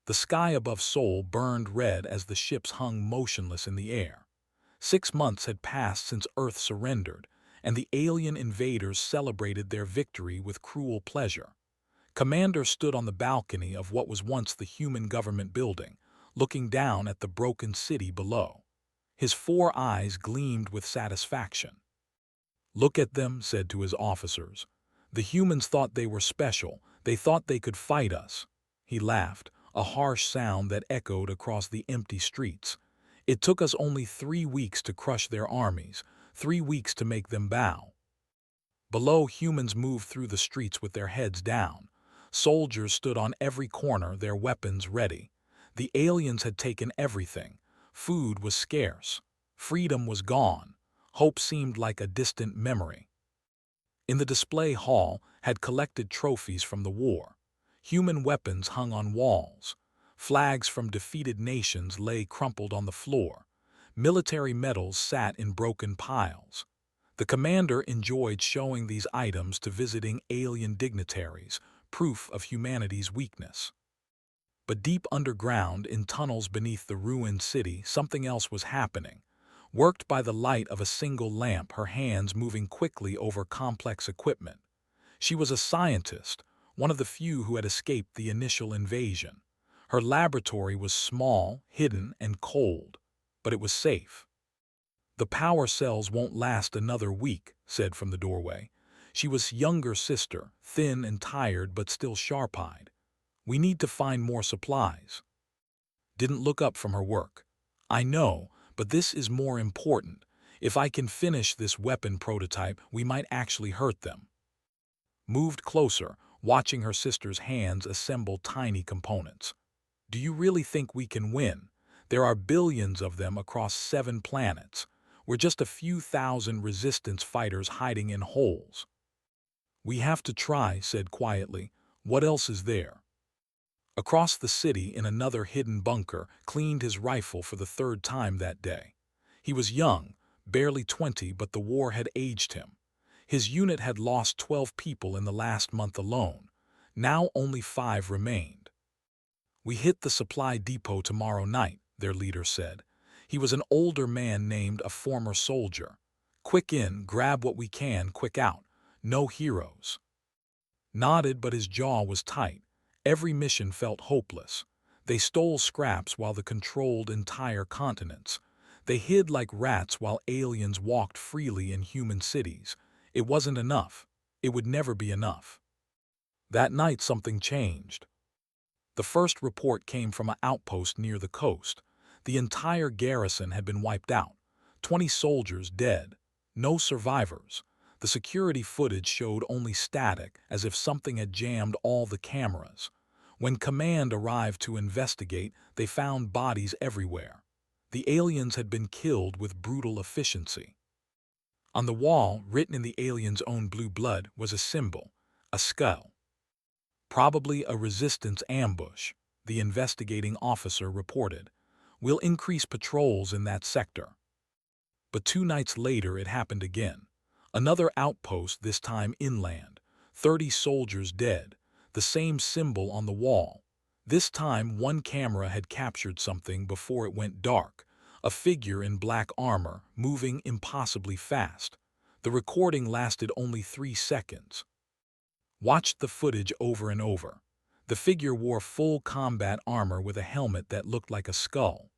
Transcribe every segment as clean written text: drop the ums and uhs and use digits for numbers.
The sky above Seoul burned red as the ships hung motionless in the air. 6 months had passed since Earth surrendered, and the alien invaders celebrated their victory with cruel pleasure. Commander stood on the balcony of what was once the human government building, looking down at the broken city below. His 4 eyes gleamed with satisfaction. "Look at them," said to his officers. "The humans thought they were special. They thought they could fight us." He laughed, a harsh sound that echoed across the empty streets. "It took us only 3 weeks to crush their armies, 3 weeks to make them bow." Below, humans moved through the streets with their heads down. Soldiers stood on every corner, their weapons ready. The aliens had taken everything. Food was scarce. Freedom was gone. Hope seemed like a distant memory. In the display hall had collected trophies from the war. Human weapons hung on walls. Flags from defeated nations lay crumpled on the floor. Military medals sat in broken piles. The commander enjoyed showing these items to visiting alien dignitaries, proof of humanity's weakness. But deep underground, in tunnels beneath the ruined city, something else was happening. Worked by the light of a single lamp, her hands moving quickly over complex equipment. She was a scientist, one of the few who had escaped the initial invasion. Her laboratory was small, hidden, and cold, but it was safe. "The power cells won't last another week," said from the doorway. She was younger sister, thin and tired but still sharp-eyed. "We need to find more supplies." Didn't look up from her work. "I know, but this is more important. If I can finish this weapon prototype, we might actually hurt them." Moved closer, watching her sister's hands assemble tiny components. "Do you really think we can win? There are billions of them across 7 planets. We're just a few thousand resistance fighters hiding in holes." "We have to try," said quietly. "What else is there?" Across the city, in another hidden bunker, cleaned his rifle for the 3rd time that day. He was young, barely 20, but the war had aged him. His unit had lost 12 people in the last month alone. Now only 5 remained. "We hit the supply depot tomorrow night," their leader said. He was an older man named a former soldier. "Quick in, grab what we can, quick out. No heroes." Nodded, but his jaw was tight. Every mission felt hopeless. They stole scraps while they controlled entire continents. They hid like rats while aliens walked freely in human cities. It wasn't enough. It would never be enough. That night something changed. The first report came from an outpost near the coast. The entire garrison had been wiped out. 20 soldiers dead. No survivors. The security footage showed only static, as if something had jammed all the cameras. When command arrived to investigate, they found bodies everywhere. The aliens had been killed with brutal efficiency. On the wall, written in the aliens' own blue blood, was a symbol, a skull. "Probably a resistance ambush," the investigating officer reported. "We'll increase patrols in that sector." But 2 nights later it happened again. Another outpost, this time inland. 30 soldiers dead. The same symbol on the wall. This time one camera had captured something before it went dark. A figure in black armor, moving impossibly fast. The recording lasted only 3 seconds. Watched the footage over and over. The figure wore full combat armor with a helmet that looked like a skull.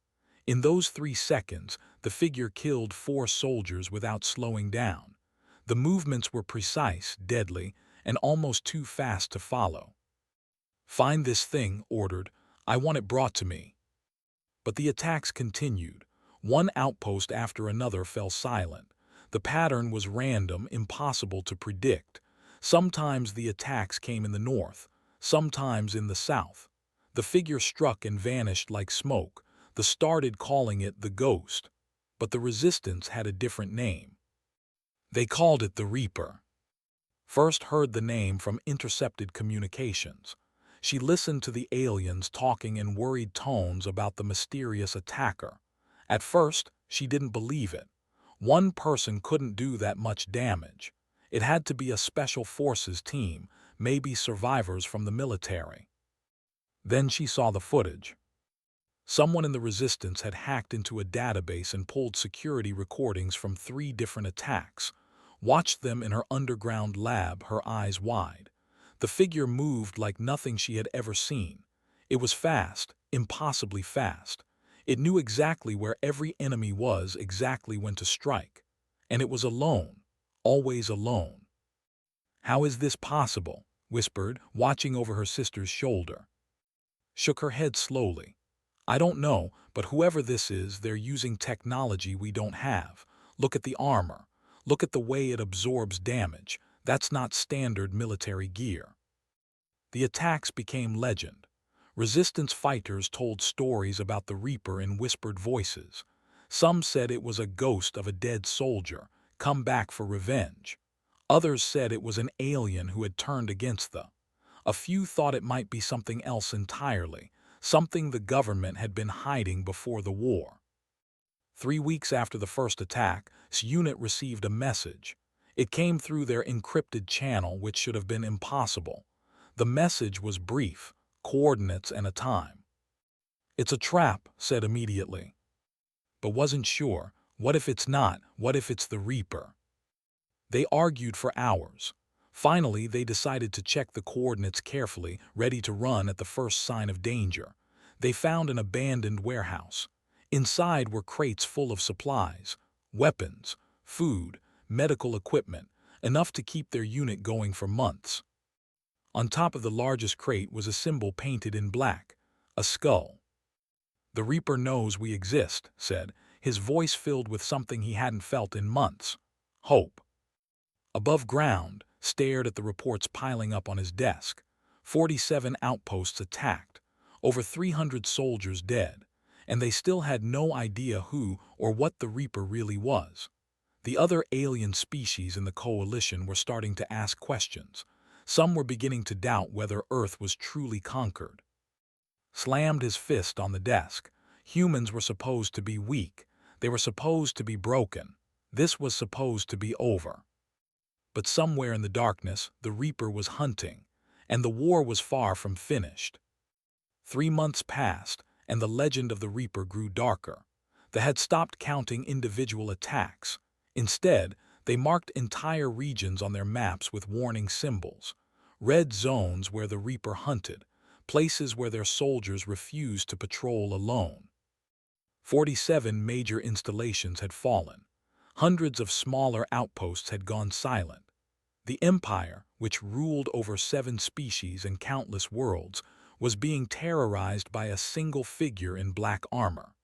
In those 3 seconds, the figure killed 4 soldiers without slowing down. The movements were precise, deadly, and almost too fast to follow. "Find this thing," ordered. "I want it brought to me." But the attacks continued. One outpost after another fell silent. The pattern was random, impossible to predict. Sometimes the attacks came in the north, sometimes in the south. The figure struck and vanished like smoke. They started calling it the Ghost, but the resistance had a different name. They called it the Reaper. First heard the name from intercepted communications. She listened to the aliens talking in worried tones about the mysterious attacker. At first, she didn't believe it. One person couldn't do that much damage. It had to be a special forces team, maybe survivors from the military. Then she saw the footage. Someone in the Resistance had hacked into a database and pulled security recordings from 3 different attacks. Watched them in her underground lab, her eyes wide. The figure moved like nothing she had ever seen. It was fast, impossibly fast. It knew exactly where every enemy was, exactly when to strike. And it was alone, always alone. "How is this possible?" whispered, watching over her sister's shoulder. Shook her head slowly. "I don't know, but whoever this is, they're using technology we don't have. Look at the armor. Look at the way it absorbs damage. That's not standard military gear." The attacks became legend. Resistance fighters told stories about the Reaper in whispered voices. Some said it was a ghost of a dead soldier, come back for revenge. Others said it was an alien who had turned against them. A few thought it might be something else entirely, something the government had been hiding before the war. 3 weeks after the first attack, this unit received a message. It came through their encrypted channel, which should have been impossible. The message was brief, coordinates and a time. "It's a trap," said immediately. But wasn't sure. What if it's not? What if it's the Reaper? They argued for hours. Finally, they decided to check the coordinates carefully, ready to run at the first sign of danger. They found an abandoned warehouse. Inside were crates full of supplies, weapons, food, medical equipment, enough to keep their unit going for months. On top of the largest crate was a symbol painted in black, a skull. "The Reaper knows we exist," said, his voice filled with something he hadn't felt in months: hope. Above ground, stared at the reports piling up on his desk. 47 outposts attacked, over 300 soldiers dead, and they still had no idea who or what the Reaper really was. The other alien species in the coalition were starting to ask questions. Some were beginning to doubt whether Earth was truly conquered. Slammed his fist on the desk. Humans were supposed to be weak. They were supposed to be broken. This was supposed to be over. But somewhere in the darkness, the Reaper was hunting, and the war was far from finished. 3 months passed, and the legend of the Reaper grew darker. They had stopped counting individual attacks. Instead, they marked entire regions on their maps with warning symbols. Red zones where the Reaper hunted, places where their soldiers refused to patrol alone. 47 major installations had fallen. Hundreds of smaller outposts had gone silent. The Empire, which ruled over 7 species and countless worlds, was being terrorized by a single figure in black armor.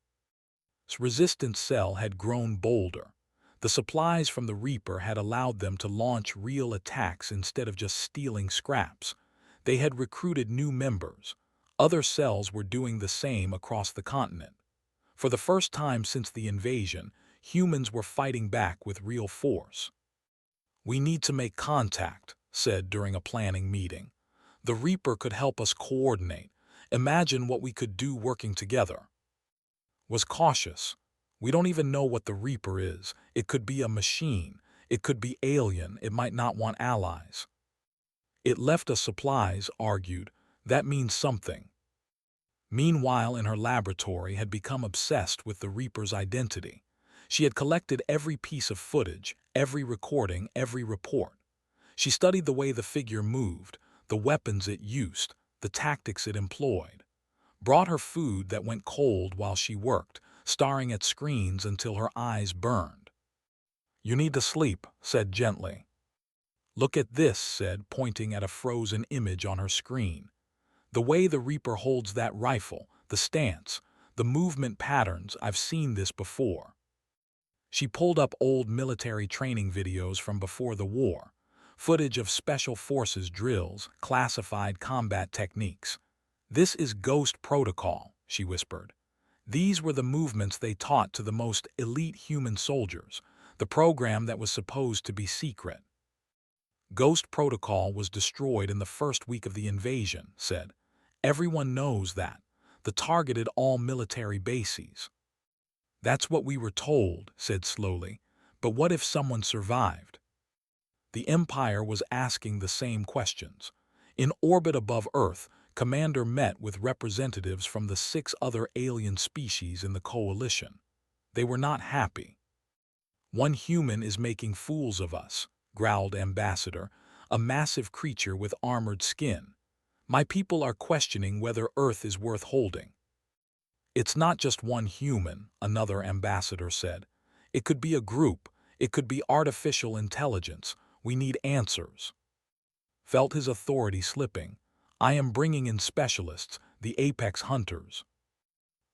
Its resistance cell had grown bolder. The supplies from the Reaper had allowed them to launch real attacks instead of just stealing scraps. They had recruited new members. Other cells were doing the same across the continent. For the first time since the invasion, humans were fighting back with real force. "We need to make contact," said during a planning meeting. "The Reaper could help us coordinate. Imagine what we could do working together." Was cautious. "We don't even know what the Reaper is. It could be a machine. It could be alien. It might not want allies." "It left us supplies," argued. "That means something." Meanwhile, in her laboratory, had become obsessed with the Reaper's identity. She had collected every piece of footage, every recording, every report. She studied the way the figure moved, the weapons it used, the tactics it employed. Brought her food that went cold while she worked, staring at screens until her eyes burned. "You need to sleep," said gently. "Look at this," said, pointing at a frozen image on her screen. "The way the Reaper holds that rifle, the stance, the movement patterns, I've seen this before." She pulled up old military training videos from before the war, footage of special forces drills, classified combat techniques. "This is Ghost Protocol," she whispered. These were the movements they taught to the most elite human soldiers, the program that was supposed to be secret. "Ghost Protocol was destroyed in the first week of the invasion," said. "Everyone knows that. The targeted all military bases." "That's what we were told," said slowly. "But what if someone survived?" The Empire was asking the same questions. In orbit above Earth, Commander met with representatives from the 6 other alien species in the coalition. They were not happy. "One human is making fools of us," growled Ambassador, a massive creature with armored skin. "My people are questioning whether Earth is worth holding." "It's not just one human," another ambassador said. "It could be a group. It could be artificial intelligence. We need answers." Felt his authority slipping. "I am bringing in specialists, the apex hunters."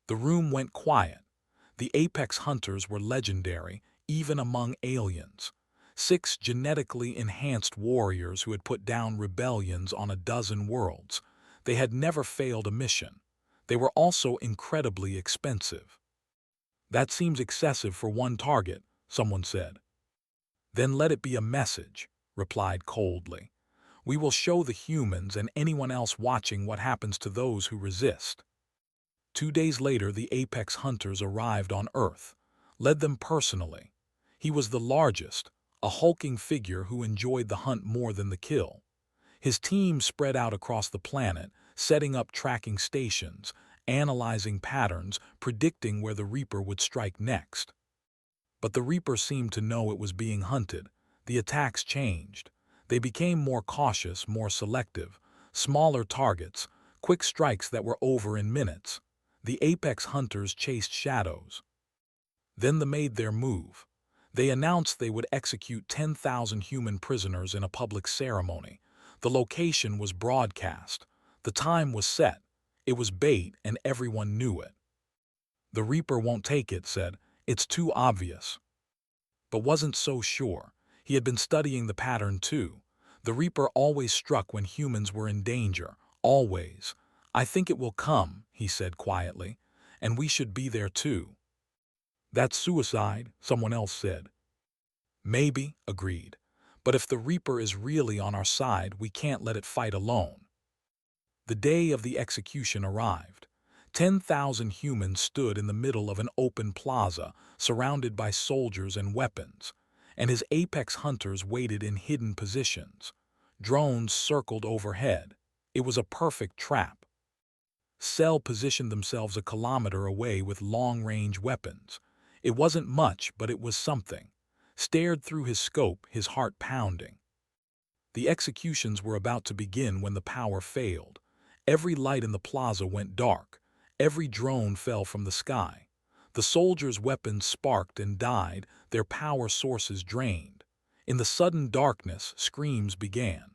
The room went quiet. The apex hunters were legendary, even among aliens. 6 genetically enhanced warriors who had put down rebellions on a dozen worlds. They had never failed a mission. They were also incredibly expensive. "That seems excessive for one target," someone said. "Then let it be a message," replied coldly. "We will show the humans and anyone else watching what happens to those who resist." 2 days later, the apex hunters arrived on Earth, led them personally. He was the largest, a hulking figure who enjoyed the hunt more than the kill. His team spread out across the planet, setting up tracking stations, analyzing patterns, predicting where the Reaper would strike next. But the Reaper seemed to know it was being hunted. The attacks changed. They became more cautious, more selective, smaller targets, quick strikes that were over in minutes. The apex hunters chased shadows. Then they made their move. They announced they would execute 10,000 human prisoners in a public ceremony. The location was broadcast. The time was set. It was bait, and everyone knew it. "The Reaper won't take it," said. "It's too obvious." But wasn't so sure. He had been studying the pattern too. The Reaper always struck when humans were in danger. Always. "I think it will come," he said quietly, "and we should be there too." "That's suicide," someone else said. "Maybe," agreed. "But if the Reaper is really on our side, we can't let it fight alone." The day of the execution arrived. 10,000 humans stood in the middle of an open plaza, surrounded by soldiers and weapons, and his apex hunters waited in hidden positions. Drones circled overhead. It was a perfect trap. Cell positioned themselves a kilometer away with long-range weapons. It wasn't much, but it was something. Stared through his scope, his heart pounding. The executions were about to begin when the power failed. Every light in the plaza went dark. Every drone fell from the sky. The soldiers' weapons sparked and died, their power sources drained. In the sudden darkness, screams began.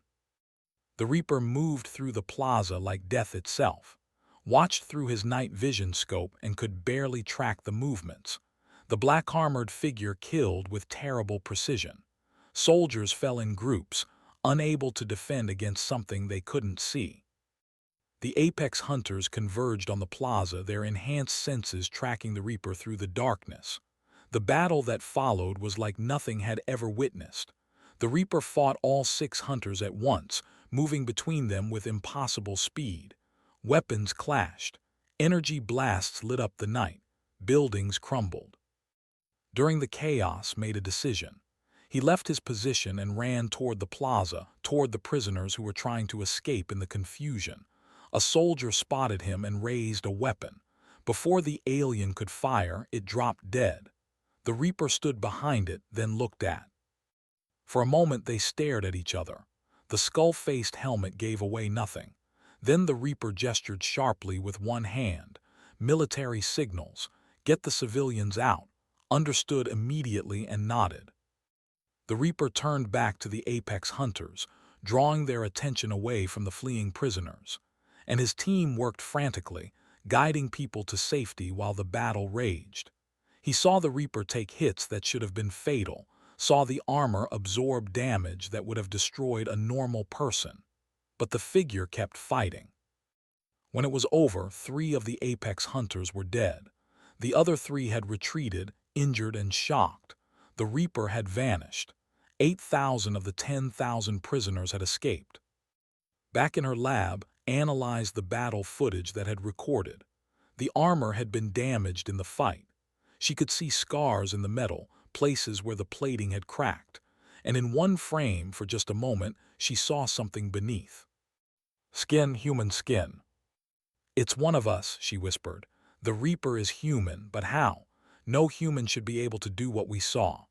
The Reaper moved through the plaza like death itself, watched through his night vision scope and could barely track the movements. The black-armored figure killed with terrible precision. Soldiers fell in groups, unable to defend against something they couldn't see. The apex hunters converged on the plaza, their enhanced senses tracking the Reaper through the darkness. The battle that followed was like nothing had ever witnessed. The Reaper fought all 6 hunters at once, moving between them with impossible speed. Weapons clashed. Energy blasts lit up the night. Buildings crumbled. During the chaos, made a decision. He left his position and ran toward the plaza, toward the prisoners who were trying to escape in the confusion. A soldier spotted him and raised a weapon. Before the alien could fire, it dropped dead. The Reaper stood behind it, then looked at. For a moment they stared at each other. The skull-faced helmet gave away nothing. Then the Reaper gestured sharply with one hand. "Military signals. Get the civilians out." Understood immediately and nodded. The Reaper turned back to the apex hunters, drawing their attention away from the fleeing prisoners. And his team worked frantically, guiding people to safety while the battle raged. He saw the Reaper take hits that should have been fatal, saw the armor absorb damage that would have destroyed a normal person. But the figure kept fighting. When it was over, 3 of the apex hunters were dead. The other 3 had retreated, injured and shocked. The Reaper had vanished. 8,000 of the 10,000 prisoners had escaped. Back in her lab, analyzed the battle footage that had recorded. The armor had been damaged in the fight. She could see scars in the metal, places where the plating had cracked. And in one frame, for just a moment, she saw something beneath. Skin, human skin. It's one of us, she whispered. The Reaper is human, but how? No human should be able to do what we saw.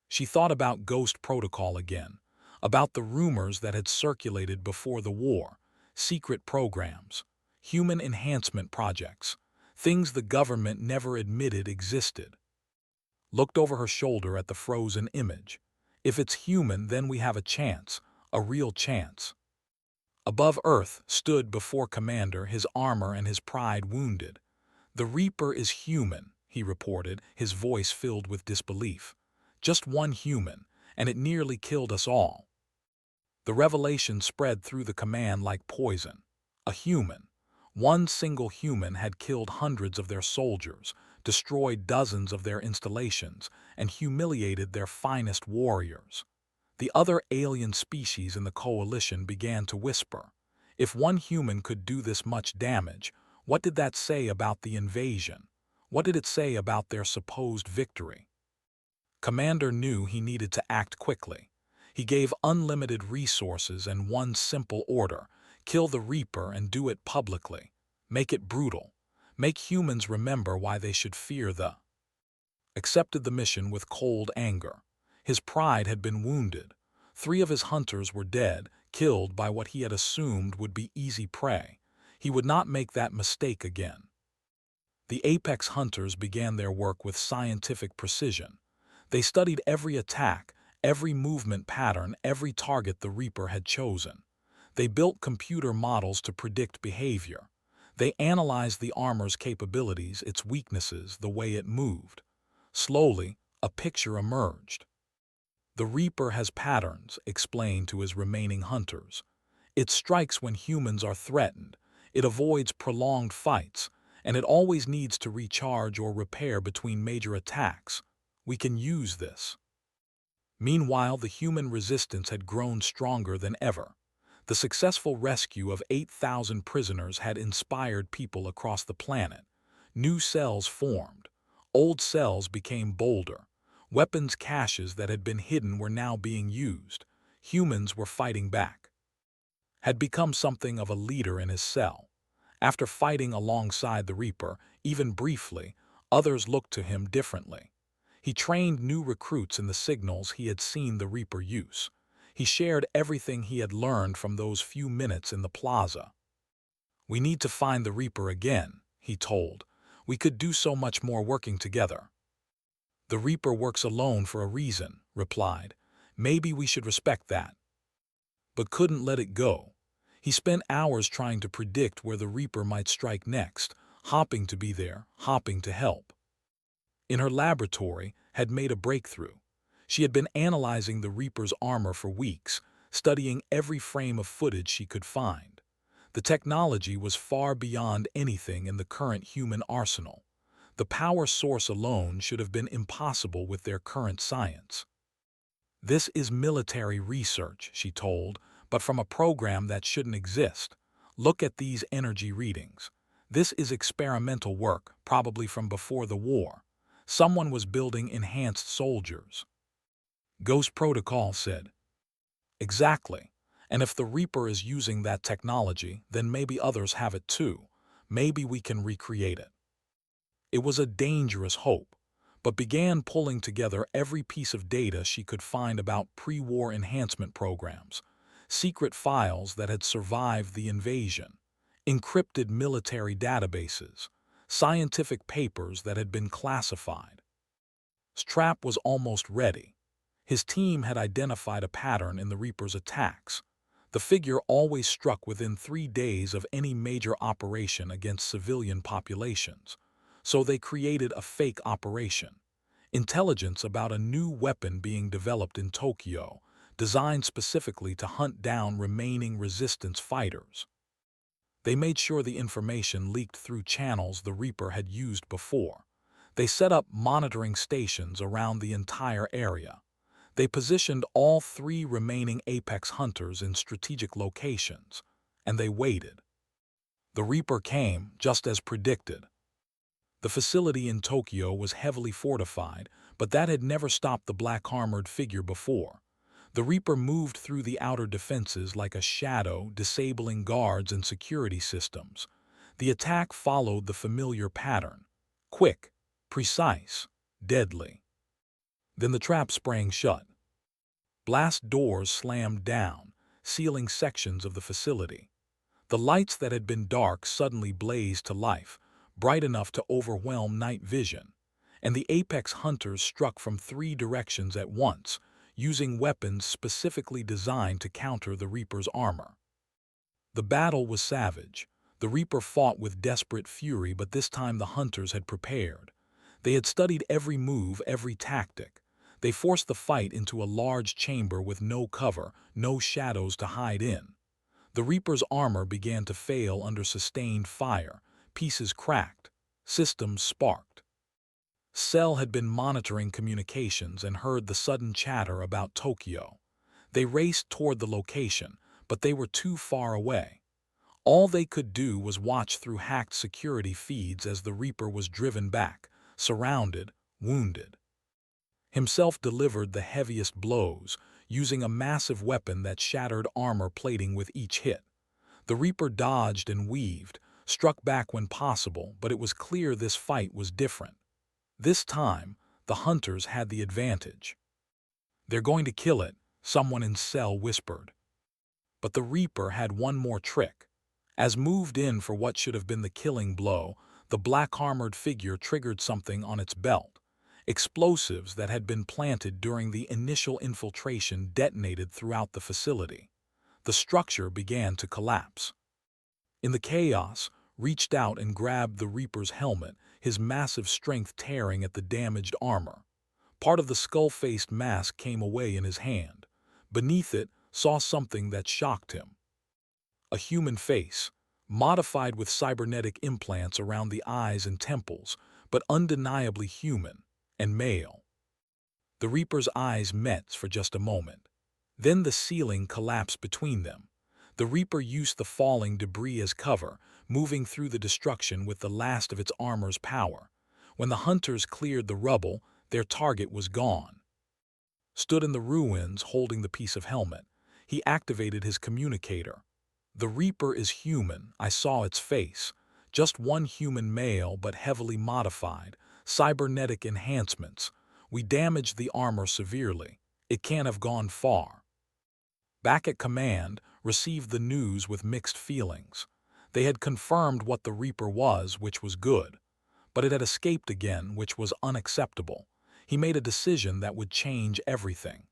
She thought about Ghost Protocol again, about the rumors that had circulated before the war, secret programs, human enhancement projects, things the government never admitted existed. Looked over her shoulder at the frozen image. If it's human, then we have a chance, a real chance. Above Earth stood before Commander, his armor and his pride wounded. The Reaper is human, he reported, his voice filled with disbelief. Just one human, and it nearly killed us all. The revelation spread through the command like poison. A human. One single human had killed hundreds of their soldiers, destroyed dozens of their installations, and humiliated their finest warriors. The other alien species in the coalition began to whisper. If one human could do this much damage, what did that say about the invasion? What did it say about their supposed victory? Commander knew he needed to act quickly. He gave unlimited resources and one simple order: kill the Reaper and do it publicly. Make it brutal. Make humans remember why they should fear the. Accepted the mission with cold anger. His pride had been wounded. 3 of his hunters were dead, killed by what he had assumed would be easy prey. He would not make that mistake again. The Apex hunters began their work with scientific precision. They studied every attack, every movement pattern, every target the Reaper had chosen. They built computer models to predict behavior. They analyzed the armor's capabilities, its weaknesses, the way it moved. Slowly, a picture emerged. The Reaper has patterns, explained to his remaining hunters. It strikes when humans are threatened. It avoids prolonged fights, and it always needs to recharge or repair between major attacks. We can use this. Meanwhile, the human resistance had grown stronger than ever. The successful rescue of 8,000 prisoners had inspired people across the planet. New cells formed. Old cells became bolder. Weapons caches that had been hidden were now being used. Humans were fighting back. Had become something of a leader in his cell. After fighting alongside the Reaper, even briefly, others looked to him differently. He trained new recruits in the signals he had seen the Reaper use. He shared everything he had learned from those few minutes in the plaza. We need to find the Reaper again, he told. We could do so much more working together. The Reaper works alone for a reason, replied. Maybe we should respect that. But couldn't let it go. He spent hours trying to predict where the Reaper might strike next, hopping to be there, hopping to help. In her laboratory, had made a breakthrough. She had been analyzing the Reaper's armor for weeks, studying every frame of footage she could find. The technology was far beyond anything in the current human arsenal. The power source alone should have been impossible with their current science. This is military research, she told, but from a program that shouldn't exist. Look at these energy readings. This is experimental work, probably from before the war. Someone was building enhanced soldiers. Ghost Protocol said. Exactly. And if the Reaper is using that technology, then maybe others have it too. Maybe we can recreate it. It was a dangerous hope, but began pulling together every piece of data she could find about pre-war enhancement programs, secret files that had survived the invasion, encrypted military databases, scientific papers that had been classified. Strap was almost ready. His team had identified a pattern in the Reaper's attacks. The figure always struck within 3 days of any major operation against civilian populations. So they created a fake operation. Intelligence about a new weapon being developed in Tokyo, designed specifically to hunt down remaining resistance fighters. They made sure the information leaked through channels the Reaper had used before. They set up monitoring stations around the entire area. They positioned all 3 remaining Apex hunters in strategic locations, and they waited. The Reaper came, just as predicted. The facility in Tokyo was heavily fortified, but that had never stopped the black-armored figure before. The Reaper moved through the outer defenses like a shadow, disabling guards and security systems. The attack followed the familiar pattern: quick, precise, deadly. Then the trap sprang shut. Blast doors slammed down, sealing sections of the facility. The lights that had been dark suddenly blazed to life, bright enough to overwhelm night vision, and the apex hunters struck from 3 directions at once, using weapons specifically designed to counter the Reaper's armor. The battle was savage. The Reaper fought with desperate fury, but this time the hunters had prepared. They had studied every move, every tactic. They forced the fight into a large chamber with no cover, no shadows to hide in. The Reaper's armor began to fail under sustained fire. Pieces cracked. Systems sparked. Cell had been monitoring communications and heard the sudden chatter about Tokyo. They raced toward the location, but they were too far away. All they could do was watch through hacked security feeds as the Reaper was driven back, surrounded, wounded. Himself delivered the heaviest blows, using a massive weapon that shattered armor plating with each hit. The Reaper dodged and weaved, struck back when possible, but it was clear this fight was different. This time, the hunters had the advantage. "They're going to kill it," someone in Cell whispered. But the Reaper had one more trick. As moved in for what should have been the killing blow, the black-armored figure triggered something on its belt. Explosives that had been planted during the initial infiltration detonated throughout the facility. The structure began to collapse. In the chaos, reached out and grabbed the Reaper's helmet, his massive strength tearing at the damaged armor. Part of the skull-faced mask came away in his hand. Beneath it, saw something that shocked him. A human face, modified with cybernetic implants around the eyes and temples, but undeniably human and male. The Reaper's eyes met for just a moment. Then the ceiling collapsed between them. The Reaper used the falling debris as cover, moving through the destruction with the last of its armor's power. When the hunters cleared the rubble, their target was gone. Stood in the ruins, holding the piece of helmet. He activated his communicator. "The Reaper is human," I saw its face. "Just one human male, but heavily modified. Cybernetic enhancements. We damaged the armor severely. It can't have gone far." Back at command, received the news with mixed feelings. They had confirmed what the Reaper was, which was good. But it had escaped again, which was unacceptable. He made a decision that would change everything.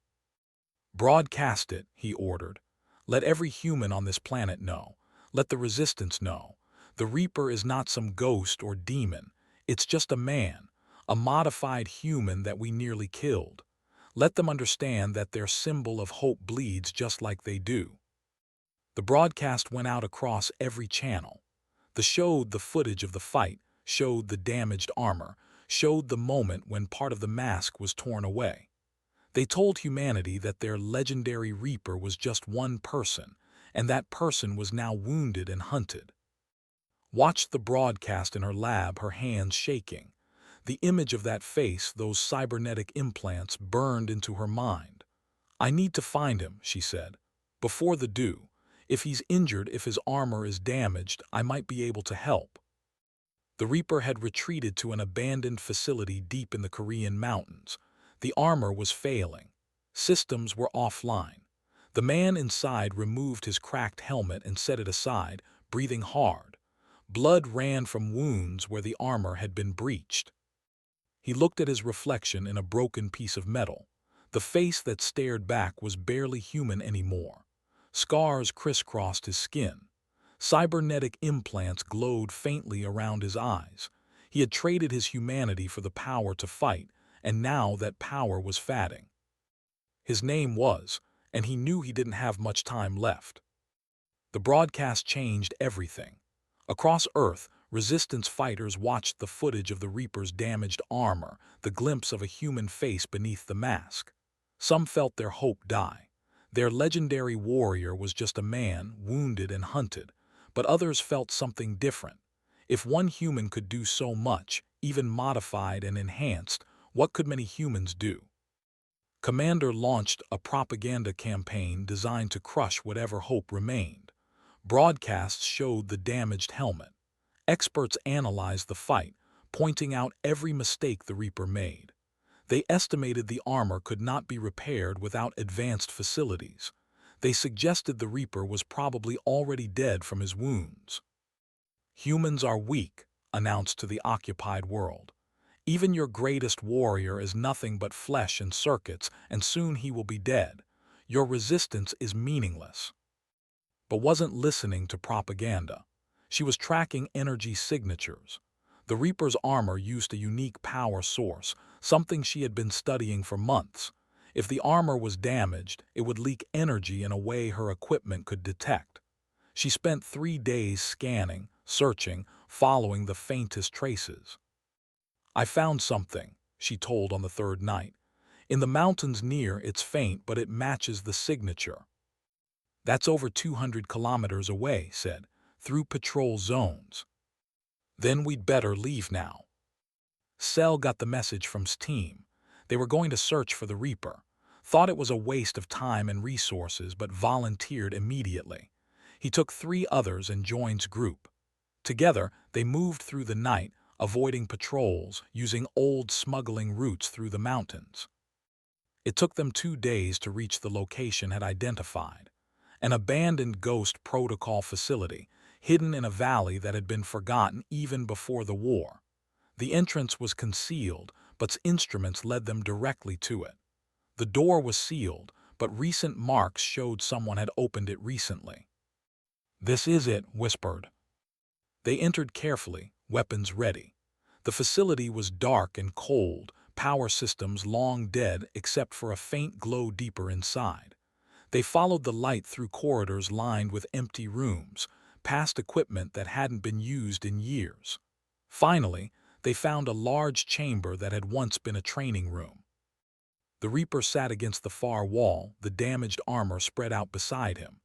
"Broadcast it," he ordered. "Let every human on this planet know. Let the Resistance know. The Reaper is not some ghost or demon. It's just a man, a modified human that we nearly killed. Let them understand that their symbol of hope bleeds just like they do." The broadcast went out across every channel. Showed the footage of the fight, showed the damaged armor, showed the moment when part of the mask was torn away. They told humanity that their legendary Reaper was just one person, and that person was now wounded and hunted. Watched the broadcast in her lab, her hands shaking. The image of that face, those cybernetic implants, burned into her mind. "I need to find him," she said. "Before the do. If he's injured, if his armor is damaged, I might be able to help." The Reaper had retreated to an abandoned facility deep in the Korean mountains. The armor was failing. Systems were offline. The man inside removed his cracked helmet and set it aside, breathing hard. Blood ran from wounds where the armor had been breached. He looked at his reflection in a broken piece of metal. The face that stared back was barely human anymore. Scars crisscrossed his skin. Cybernetic implants glowed faintly around his eyes. He had traded his humanity for the power to fight, and now that power was fading. His name was, and he knew he didn't have much time left. The broadcast changed everything. Across Earth, Resistance fighters watched the footage of the Reaper's damaged armor, the glimpse of a human face beneath the mask. Some felt their hope die. Their legendary warrior was just a man, wounded and hunted. But others felt something different. If one human could do so much, even modified and enhanced, what could many humans do? Commander launched a propaganda campaign designed to crush whatever hope remained. Broadcasts showed the damaged helmet. Experts analyzed the fight, pointing out every mistake the Reaper made. They estimated the armor could not be repaired without advanced facilities. They suggested the Reaper was probably already dead from his wounds. "Humans are weak," announced to the occupied world. "Even your greatest warrior is nothing but flesh and circuits, and soon he will be dead. Your resistance is meaningless." But wasn't listening to propaganda. She was tracking energy signatures. The Reaper's armor used a unique power source, something she had been studying for months. If the armor was damaged, it would leak energy in a way her equipment could detect. She spent 3 days scanning, searching, following the faintest traces. "I found something," she told on the third night. "In the mountains near, it's faint, but it matches the signature." "That's over 200 kilometers away," said, "through patrol zones." "Then we'd better leave now." Cell got the message from his team. They were going to search for the Reaper. Thought it was a waste of time and resources, but volunteered immediately. He took 3 others and joined group. Together, they moved through the night, avoiding patrols, using old smuggling routes through the mountains. It took them 2 days to reach the location had identified. An abandoned Ghost Protocol facility, hidden in a valley that had been forgotten even before the war. The entrance was concealed, but instruments led them directly to it. The door was sealed, but recent marks showed someone had opened it recently. "This is it," whispered. They entered carefully, weapons ready. The facility was dark and cold, power systems long dead except for a faint glow deeper inside. They followed the light through corridors lined with empty rooms, past equipment that hadn't been used in years. Finally, they found a large chamber that had once been a training room. The Reaper sat against the far wall, the damaged armor spread out beside him.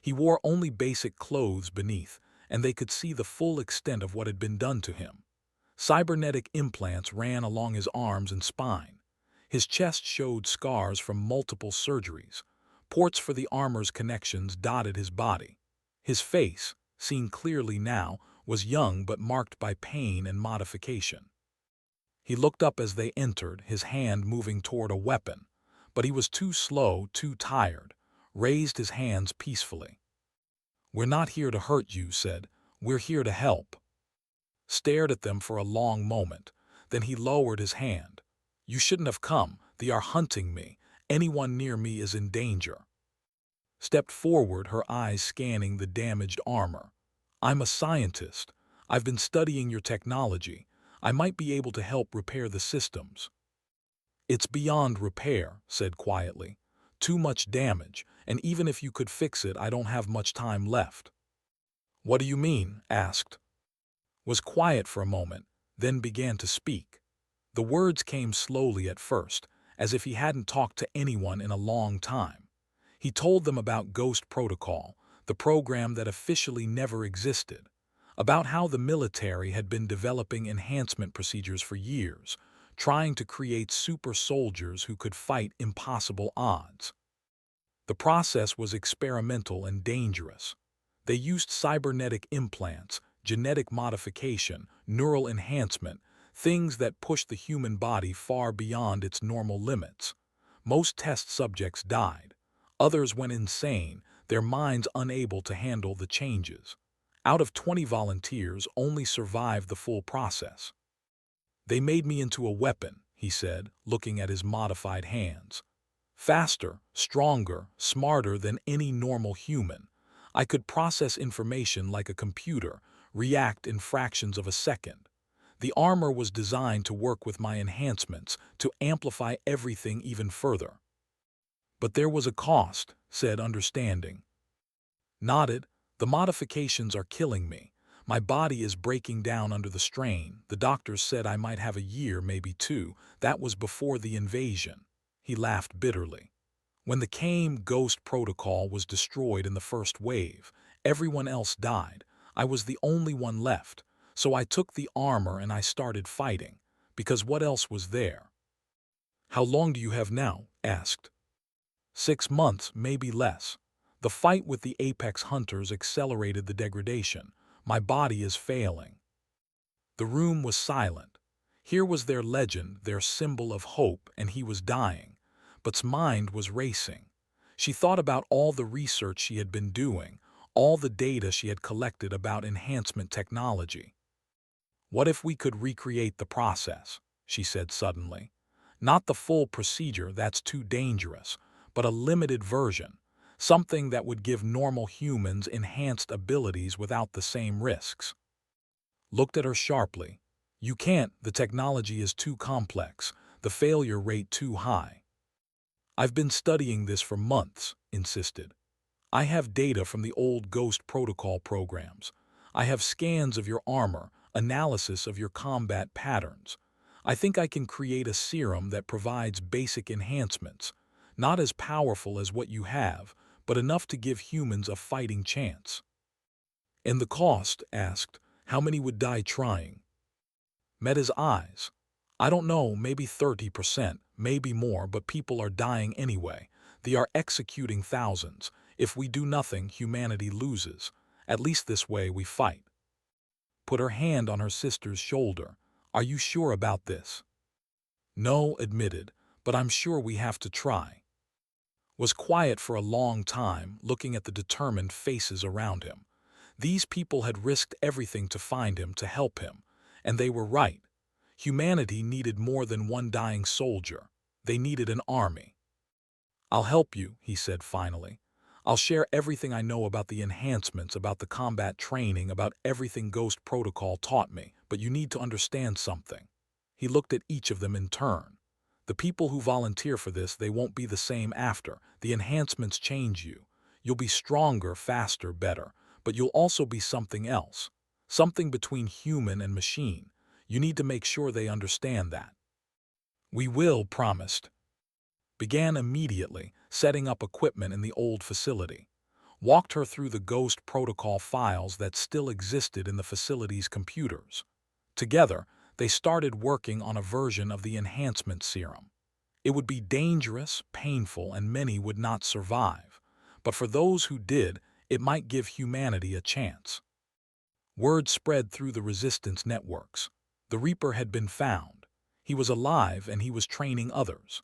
He wore only basic clothes beneath, and they could see the full extent of what had been done to him. Cybernetic implants ran along his arms and spine. His chest showed scars from multiple surgeries. Ports for the armor's connections dotted his body. His face, seen clearly now, was young but marked by pain and modification. He looked up as they entered, his hand moving toward a weapon. But he was too slow, too tired, raised his hands peacefully. "We're not here to hurt you," said. "We're here to help." Stared at them for a long moment. Then he lowered his hand. "You shouldn't have come. They are hunting me. Anyone near me is in danger." Stepped forward, her eyes scanning the damaged armor. "I'm a scientist. I've been studying your technology. I might be able to help repair the systems." "It's beyond repair," said quietly. "Too much damage, and even if you could fix it, I don't have much time left." "What do you mean?" asked. Was quiet for a moment, then began to speak. The words came slowly at first, as if he hadn't talked to anyone in a long time. He told them about Ghost Protocol, the program that officially never existed, about how the military had been developing enhancement procedures for years, trying to create super soldiers who could fight impossible odds. The process was experimental and dangerous. They used cybernetic implants, genetic modification, neural enhancement, things that pushed the human body far beyond its normal limits. Most test subjects died. Others went insane, their minds unable to handle the changes. Out of 20 volunteers, only survived the full process. "They made me into a weapon," he said, looking at his modified hands. "Faster, stronger, smarter than any normal human. I could process information like a computer, react in fractions of a second. The armor was designed to work with my enhancements, to amplify everything even further." "But there was a cost," said, understanding. Nodded. "The modifications are killing me. My body is breaking down under the strain. The doctors said I might have a year, maybe 2. That was before the invasion." He laughed bitterly. "When the Ghost Protocol was destroyed in the first wave, everyone else died. I was the only one left. So I took the armor and I started fighting. Because what else was there?" "How long do you have now?" asked. 6 months, maybe less. The fight with the apex hunters accelerated the degradation. My body is failing." The room was silent. Here was their legend, their symbol of hope, and he was dying. But's mind was racing. She thought about all the research she had been doing, all the data she had collected about enhancement technology. "What if we could recreate the process?" she said suddenly. "Not the full procedure, that's too dangerous, but a limited version, something that would give normal humans enhanced abilities without the same risks." Looked at her sharply. "You can't, the technology is too complex, the failure rate too high." "I've been studying this for months," insisted. "I have data from the old Ghost Protocol programs. I have scans of your armor, analysis of your combat patterns. I think I can create a serum that provides basic enhancements, not as powerful as what you have, but enough to give humans a fighting chance." "And the cost?" asked. "How many would die trying?" Met his eyes. "I don't know, maybe 30%, maybe more, but people are dying anyway. They are executing thousands. If we do nothing, humanity loses. At least this way we fight." Put her hand on her sister's shoulder. "Are you sure about this?" "No," admitted, "but I'm sure we have to try." Was quiet for a long time, looking at the determined faces around him. These people had risked everything to find him, to help him, and they were right. Humanity needed more than one dying soldier. They needed an army. "I'll help you," he said finally. "I'll share everything I know about the enhancements, about the combat training, about everything Ghost Protocol taught me, but you need to understand something." He looked at each of them in turn. "The people who volunteer for this, they won't be the same after. The enhancements change you. You'll be stronger, faster, better, but you'll also be something else. Something between human and machine. You need to make sure they understand that." "We will," promised. Began immediately, setting up equipment in the old facility. Walked her through the Ghost Protocol files that still existed in the facility's computers. Together, they started working on a version of the enhancement serum. It would be dangerous, painful, and many would not survive. But for those who did, it might give humanity a chance. Word spread through the resistance networks. The Reaper had been found. He was alive and he was training others.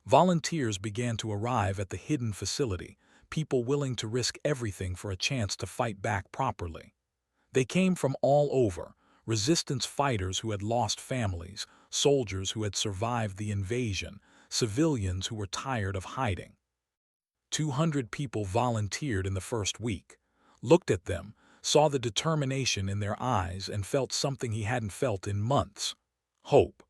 Volunteers began to arrive at the hidden facility, people willing to risk everything for a chance to fight back properly. They came from all over, resistance fighters who had lost families, soldiers who had survived the invasion, civilians who were tired of hiding. 200 people volunteered in the first week. Looked at them, saw the determination in their eyes, and felt something he hadn't felt in months: hope.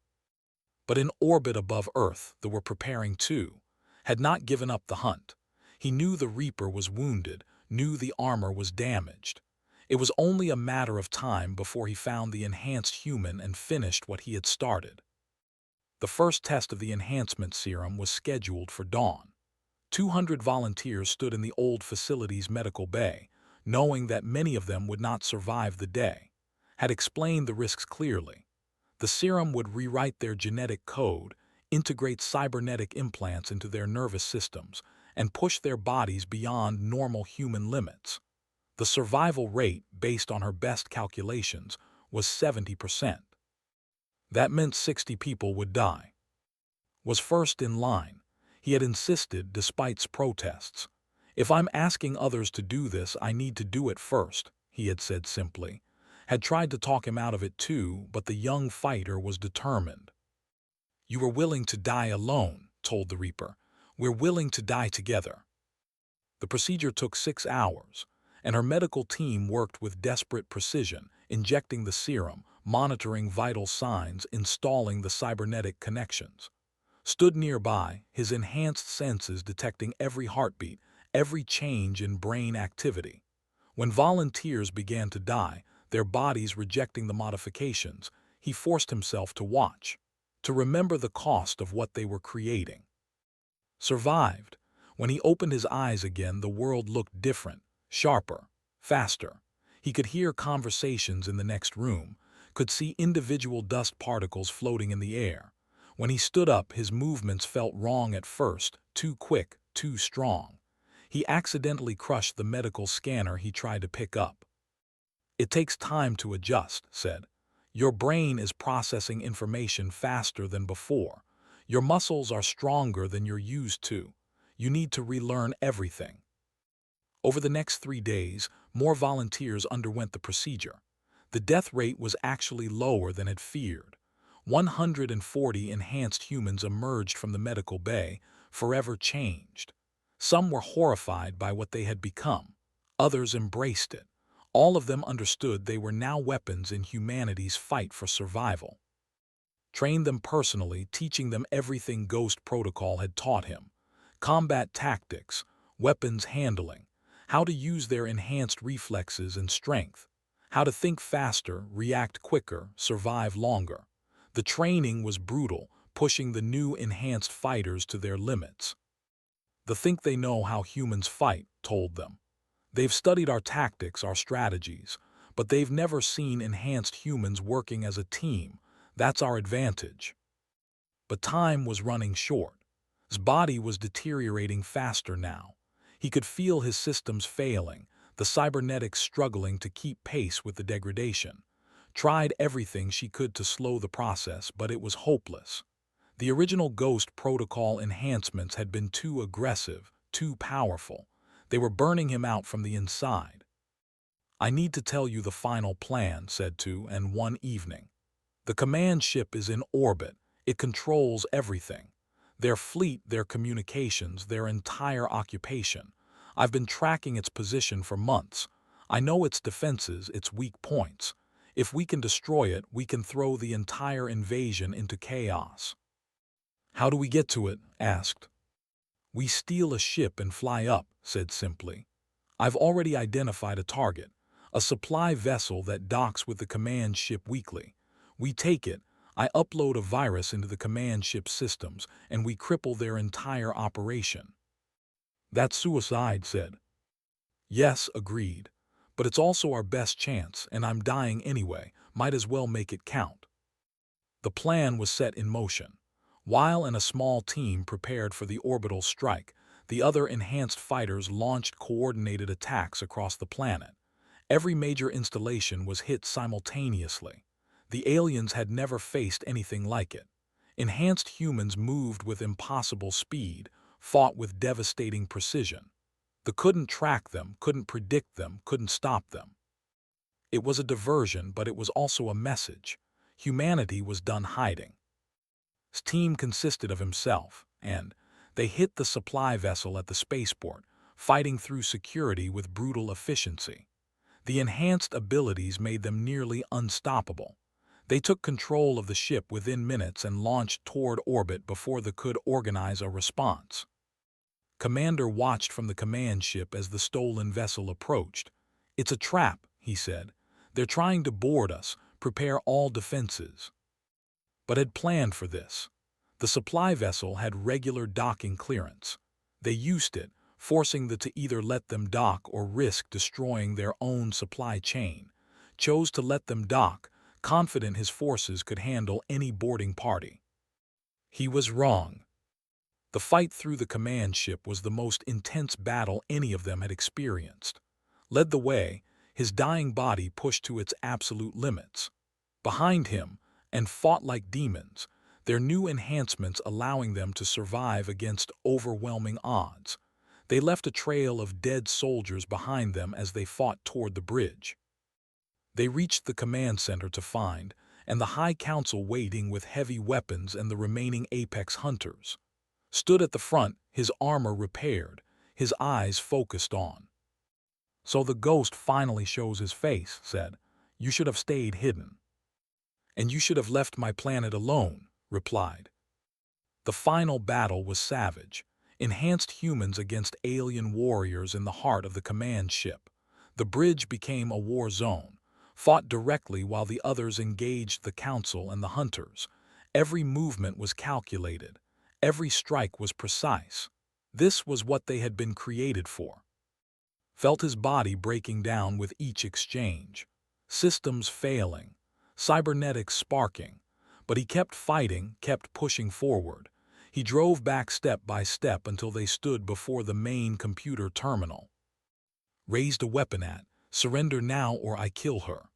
But in orbit above Earth, they were preparing too, had not given up the hunt. He knew the Reaper was wounded, knew the armor was damaged. It was only a matter of time before he found the enhanced human and finished what he had started. The first test of the enhancement serum was scheduled for dawn. 200 volunteers stood in the old facility's medical bay, knowing that many of them would not survive the day. Had explained the risks clearly. The serum would rewrite their genetic code, integrate cybernetic implants into their nervous systems, and push their bodies beyond normal human limits. The survival rate, based on her best calculations, was 70%. That meant 60 people would die. Was first in line. He had insisted despite protests. "If I'm asking others to do this, I need to do it first," he had said simply. Had tried to talk him out of it too, but the young fighter was determined. "You were willing to die alone," told the Reaper. "We're willing to die together." The procedure took 6 hours, and her medical team worked with desperate precision, injecting the serum, monitoring vital signs, installing the cybernetic connections. Stood nearby, his enhanced senses detecting every heartbeat, every change in brain activity. When volunteers began to die, their bodies rejecting the modifications, he forced himself to watch, to remember the cost of what they were creating. Survived. When he opened his eyes again, the world looked different, sharper, faster. He could hear conversations in the next room, could see individual dust particles floating in the air. When he stood up, his movements felt wrong at first, too quick, too strong. He accidentally crushed the medical scanner he tried to pick up. "It takes time to adjust," said. "Your brain is processing information faster than before. Your muscles are stronger than you're used to. You need to relearn everything." Over the next 3 days, more volunteers underwent the procedure. The death rate was actually lower than had feared. 140 enhanced humans emerged from the medical bay, forever changed. Some were horrified by what they had become. Others embraced it. All of them understood they were now weapons in humanity's fight for survival. Trained them personally, teaching them everything Ghost Protocol had taught him: combat tactics, weapons handling, how to use their enhanced reflexes and strength, how to think faster, react quicker, survive longer. The training was brutal, pushing the new enhanced fighters to their limits. "They think they know how humans fight," told them. "They've studied our tactics, our strategies, but they've never seen enhanced humans working as a team. That's our advantage." But time was running short. His body was deteriorating faster now. He could feel his systems failing, the cybernetics struggling to keep pace with the degradation. Tried everything she could to slow the process, but it was hopeless. The original Ghost Protocol enhancements had been too aggressive, too powerful. They were burning him out from the inside. "I need to tell you the final plan," said Tu, and one evening. "The command ship is in orbit. It controls everything. Their fleet, their communications, their entire occupation. I've been tracking its position for months. I know its defenses, its weak points. If we can destroy it, we can throw the entire invasion into chaos." "How do we get to it?" asked. "We steal a ship and fly up," said simply. "I've already identified a target, a supply vessel that docks with the command ship weekly. We take it, I upload a virus into the command ship systems, and we cripple their entire operation." "That's suicide," said. "Yes," agreed. "But it's also our best chance, and I'm dying anyway. Might as well make it count." The plan was set in motion. Weil and a small team prepared for the orbital strike. The other enhanced fighters launched coordinated attacks across the planet. Every major installation was hit simultaneously. The aliens had never faced anything like it. Enhanced humans moved with impossible speed, fought with devastating precision. They couldn't track them, couldn't predict them, couldn't stop them. It was a diversion, but it was also a message. Humanity was done hiding. His team consisted of himself, and they hit the supply vessel at the spaceport, fighting through security with brutal efficiency. The enhanced abilities made them nearly unstoppable. They took control of the ship within minutes and launched toward orbit before they could organize a response. Commander watched from the command ship as the stolen vessel approached. "It's a trap," he said. "They're trying to board us, prepare all defenses." But had planned for this. The supply vessel had regular docking clearance. They used it, forcing them to either let them dock or risk destroying their own supply chain. Chose to let them dock, confident his forces could handle any boarding party. He was wrong. The fight through the command ship was the most intense battle any of them had experienced. Led the way, his dying body pushed to its absolute limits. Behind him, and fought like demons, their new enhancements allowing them to survive against overwhelming odds. They left a trail of dead soldiers behind them as they fought toward the bridge. They reached the command center to find, and the High Council waiting with heavy weapons and the remaining Apex hunters. Stood at the front, his armor repaired, his eyes focused on. "So the ghost finally shows his face," said. "You should have stayed hidden." "And you should have left my planet alone," replied. The final battle was savage. Enhanced humans against alien warriors in the heart of the command ship. The bridge became a war zone, fought directly while the others engaged the council and the hunters. Every movement was calculated. Every strike was precise. This was what they had been created for. Felt his body breaking down with each exchange. Systems failing. Cybernetics sparking. But he kept fighting, kept pushing forward. He drove back step by step until they stood before the main computer terminal. Raised a weapon at, "Surrender now or I kill her."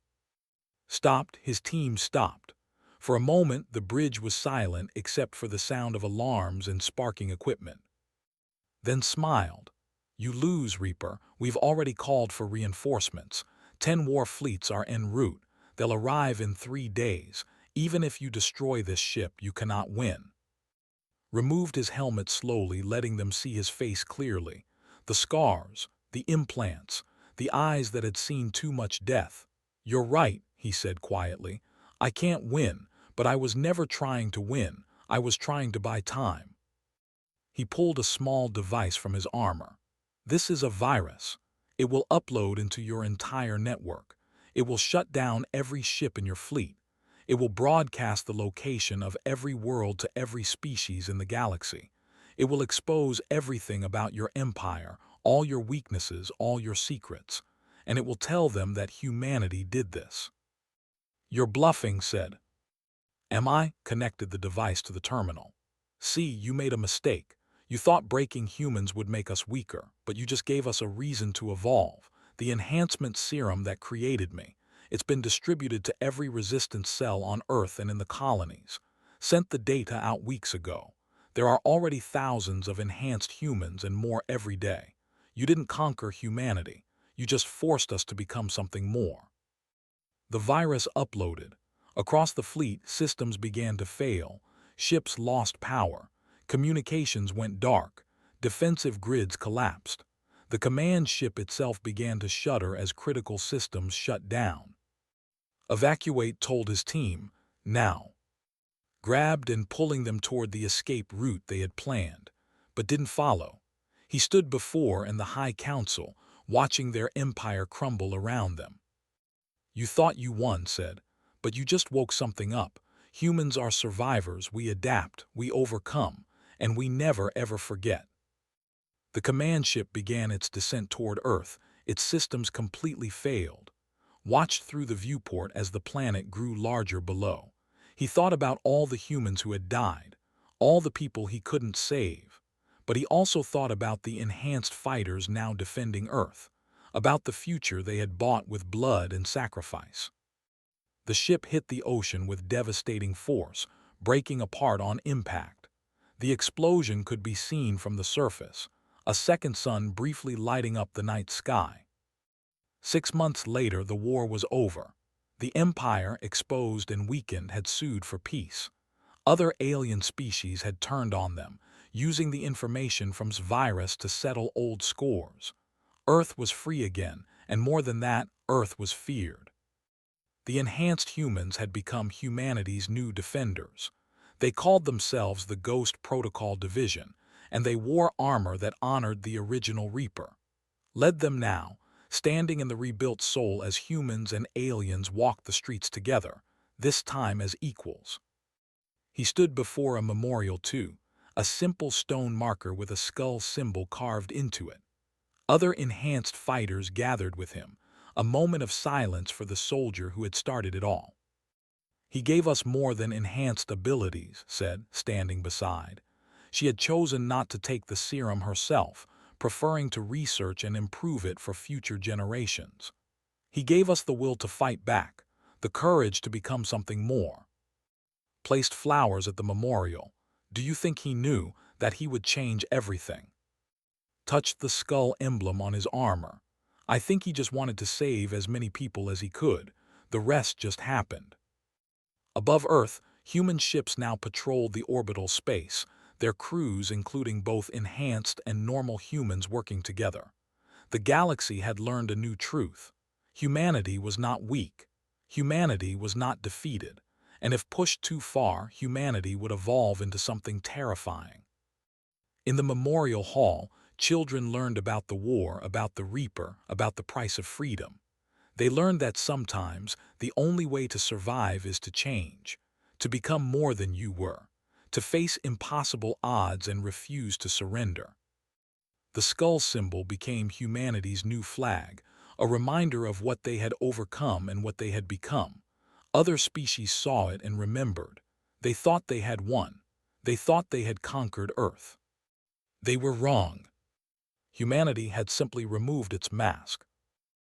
Stopped, his team stopped. For a moment, the bridge was silent except for the sound of alarms and sparking equipment. Then smiled. "You lose, Reaper. We've already called for reinforcements. 10 war fleets are en route. They'll arrive in 3 days. Even if you destroy this ship, you cannot win." Removed his helmet slowly, letting them see his face clearly. The scars, the implants, the eyes that had seen too much death. "You're right," he said quietly. "I can't win, but I was never trying to win. I was trying to buy time." He pulled a small device from his armor. "This is a virus. It will upload into your entire network. It will shut down every ship in your fleet. It will broadcast the location of every world to every species in the galaxy. It will expose everything about your empire, all your weaknesses, all your secrets. And it will tell them that humanity did this." "You're bluffing," said. "Am I?" Connected the device to the terminal. "See, you made a mistake. You thought breaking humans would make us weaker, but you just gave us a reason to evolve. The enhancement serum that created me. It's been distributed to every resistance cell on Earth and in the colonies. Sent the data out weeks ago. There are already thousands of enhanced humans and more every day. You didn't conquer humanity. You just forced us to become something more." The virus uploaded. Across the fleet, systems began to fail. Ships lost power. Communications went dark. Defensive grids collapsed. The command ship itself began to shudder as critical systems shut down. "Evacuate," told his team. "Now." Grabbed and pulling them toward the escape route they had planned, but didn't follow. He stood before and the High Council, watching their empire crumble around them. "You thought you won," said, "but you just woke something up. Humans are survivors. We adapt, we overcome, and we never ever forget." The command ship began its descent toward Earth. Its systems completely failed. Watched through the viewport as the planet grew larger below. He thought about all the humans who had died, all the people he couldn't save. But he also thought about the enhanced fighters now defending Earth, about the future they had bought with blood and sacrifice. The ship hit the ocean with devastating force, breaking apart on impact. The explosion could be seen from the surface, a second sun briefly lighting up the night sky. 6 months later, the war was over. The Empire, exposed and weakened, had sued for peace. Other alien species had turned on them, using the information from this virus to settle old scores. Earth was free again, and more than that, Earth was feared. The enhanced humans had become humanity's new defenders. They called themselves the Ghost Protocol Division, and they wore armor that honored the original Reaper. Led them now, standing in the rebuilt soul as humans and aliens walked the streets together, this time as equals. He stood before a memorial too, a simple stone marker with a skull symbol carved into it. Other enhanced fighters gathered with him, a moment of silence for the soldier who had started it all. "He gave us more than enhanced abilities," said, standing beside. She had chosen not to take the serum herself, preferring to research and improve it for future generations. "He gave us the will to fight back, the courage to become something more." Placed flowers at the memorial. "Do you think he knew that he would change everything?" Touched the skull emblem on his armor. "I think he just wanted to save as many people as he could. The rest just happened." Above Earth, human ships now patrolled the orbital space, their crews including both enhanced and normal humans working together. The galaxy had learned a new truth. Humanity was not weak. Humanity was not defeated. And if pushed too far, humanity would evolve into something terrifying. In the memorial hall, children learned about the war, about the Reaper, about the price of freedom. They learned that sometimes the only way to survive is to change, to become more than you were, to face impossible odds and refuse to surrender. The skull symbol became humanity's new flag, a reminder of what they had overcome and what they had become. Other species saw it and remembered. They thought they had won. They thought they had conquered Earth. They were wrong. Humanity had simply removed its mask.